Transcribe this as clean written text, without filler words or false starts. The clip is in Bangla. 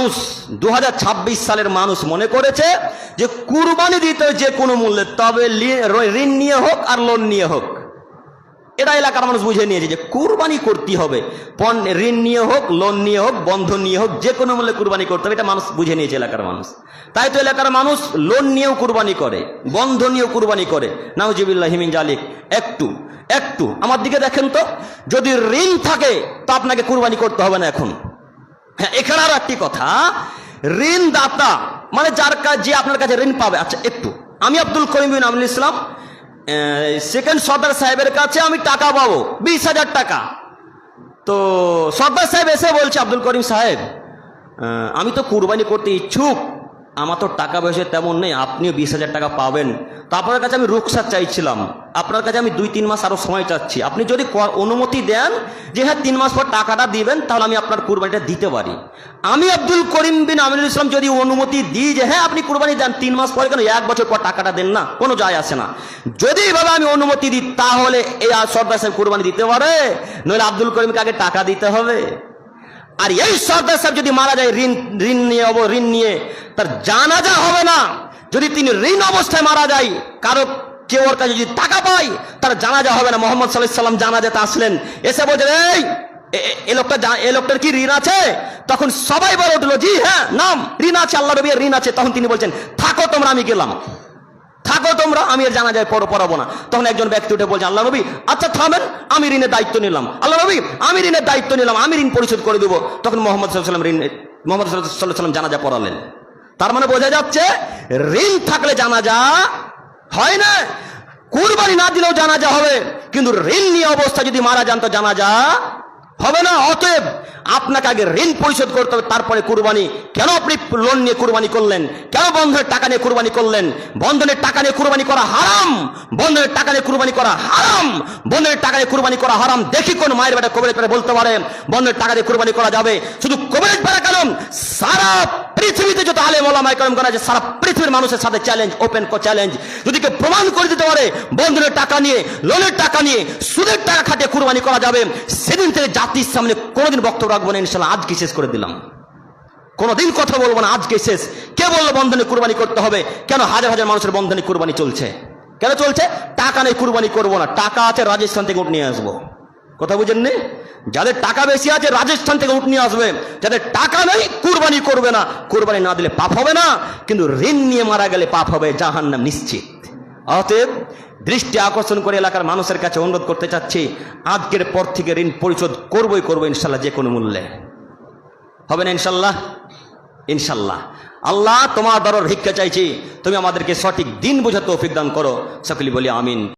মানুষ 2026 সালের মানুষ মনে করেছে যে কুরবানি দিতে যে কোনো মূল্যে, তবে ঋণ নিয়ে হোক আর লোন নিয়ে হোক। এটা এলাকার মানুষ বুঝে নিয়েছে যে কুরবানি করতে হবে, ঋণ নিয়ে হোক, লোন নিয়ে হোক, বন্ধন নিয়ে হোক, যে কোনো মূল্যে কুরবানি করতে হবে, এটা মানুষ বুঝে নিয়েছে এলাকার মানুষ। তাই তো এলাকার মানুষ লোন নিয়েও কুরবানি করে, বন্ধন নিয়েও কুরবানি করে। নাউজুবিল্লাহি মিন জালিক। একটু আমার দিকে দেখেন তো, যদি ঋণ থাকে তো আপনাকে কুরবানি করতে হবে না এখন। হ্যাঁ, এখানে আর একটি কথা, ঋণ দাতা মানে যার কাছে, যে আপনার কাছে ঋণ পাবে। আচ্ছা, একটু আমি আব্দুল করিম বিন আমিনুল ইসলাম সেকেন্ড সর্দার সাহেবের কাছে আমি টাকা পাবো 20,000 টাকা। তো সর্দার সাহেব এসে বলছে, আব্দুল করিম সাহেব আমি তো কুরবানি করতে ইচ্ছুক, আমার তো টাকা পয়সা তেমন নেই, আপনিও 20,000 টাকা পাবেন, তো আপনার কাছে আমি রুখসাত চাইছিলাম, আপনার কাছে আমি 2-3 মাস আরো সময় চাচ্ছি, আপনি যদি অনুমতি দেন যে হ্যাঁ 3 মাস পর টাকাটা দিবেন, তাহলে আমি আপনার কুরবানিটা দিতে পারি। আমি আব্দুল করিম বিন আমিনুল ইসলাম যদি অনুমতি দিই যে হ্যাঁ আপনি কুরবানি দেন 3 মাস পরে, কেন 1 বছর পর টাকাটা দেন না, কোনো যায় আসে না। যদি এইভাবে আমি অনুমতি দিই তাহলে এই সর্দার সাহেব কুরবানি দিতে পারে, নইলে আব্দুল করিমকে আগে টাকা দিতে হবে। আর এই সর্দার সাহেব যদি মারা যায় ঋণ নিয়ে তার জানাজা হবে না। যদি তিনি ঋণ অবস্থায় মারা যায়, কারো কেউ ওর কাছে যদি টাকা পায়, তার জানাজা হবে না। মোহাম্মদ সাল্লাল্লাহু আলাইহি সাল্লাম জানাজাতে আসলেন, এসে বলছেন এই লোকটার কি ঋণ আছে? তখন সবাই বলে উঠলো জি হ্যাঁ নাম ঋণ আছে, আল্লাহ নবীর ঋণ আছে। তখন তিনি বলছেন থাকো তোমরা, আমি গেলাম, থাকো তোমরা, আমি এর জানাজায় পড়াবো না। তখন একজন ব্যক্তি উঠে বলছে, আল্লাহ নবী আচ্ছা থামেন, আমি ঋণের দায়িত্ব নিলাম, আল্লাহ নবী আমি ঋণের দায়িত্ব নিলাম, আমি ঋণ পরিশোধ করে দেবো। তখন মোহাম্মদ সাল্লাল্লাহু আলাইহি সাল্লাম জানাজা পড়ালেন। তার মানে বোঝা যাচ্ছে ঋণ থাকলে জানাজা হয় না, কুরবানি না দিলেও জানাজা হবে, কিন্তু ঋণ নিয়ে অবস্থা যদি মারা যান তো জানাজা হবে না। অতএব আপনাকে আগে ঋণ পরিশোধ করতে হবে, তারপরে কুরবানি। কেন আপনি লোন নিয়ে কুরবানি করলেন? কেন বন্ধনের টাকা নিয়ে কুরবানি করলেন? বন্ধনের টাকা নিয়ে কুরবানি করা হারাম, বন্ধনের টাকা নিয়ে কুরবানি করা হারাম, বন্ধনের টাকা নিয়ে কুরবানি করা হারাম। দেখি কোন মায়ের বেটা কবরেজ পাড়া বলতে পারে বন্ধনের টাকা দিয়ে কুরবানি করা যাবে? শুধু কবরেজ পাড়া কেন, সারা পৃথিবীতে যত আলেম ওলামায়ে কেরাম করা আছে, সারা পৃথিবীর মানুষের সাথে চ্যালেঞ্জ, ওপেন চ্যালেঞ্জ, যদি কেউ প্রমাণ করে দিতে পারে বন্ধনের টাকা নিয়ে, লোনের টাকা নিয়ে, সুদের টাকা খাটিয়ে কুরবানি করা যাবে, সেদিন থেকে জাতির সামনে কোনোদিন বক্তব্য রাখবো না ইনশাআল্লাহ। আজকে শেষ করে দিলাম, কোনোদিন কথা বলবো না, আজকে শেষ। কে বললো বন্ধনে কুরবানি করতে হবে? কেন হাজার হাজার মানুষের বন্ধনে কুরবানি চলছে? কেন চলছে? টাকা নেই কুরবানি করবো না, টাকা আছে রাজস্থান থেকে উঠ নিয়ে আসবো। কথা বুঝেননি? যাদের টাকা বেশি আছে রাজস্থান থেকে উঠ নিয়ে আসবে, যাদের টাকা নেই কুরবানি করবে না। কুরবানি না দিলে পাপ হবে না, কিন্তু ঋণ নিয়ে মারা গেলে পাপ হবে, জাহান্নাম নিশ্চিত। অতএব দৃষ্টি আকর্ষণ করে এলাকার মানুষের কাছে অনুরোধ করতে চাচ্ছি, আজকের পর থেকে ঋণ পরিশোধ করবই ইনশাল্লাহ, যে কোনো মূল্যে। হবে না ইনশাল্লাহ? ইনশাল্লাহ। আল্লাহ তোমার দরবারে ভিক্ষা চাইছি, তুমি আমাদেরকে সঠিক দিন বোঝার তৌফিক দান করো। সকলে বলি আমিন।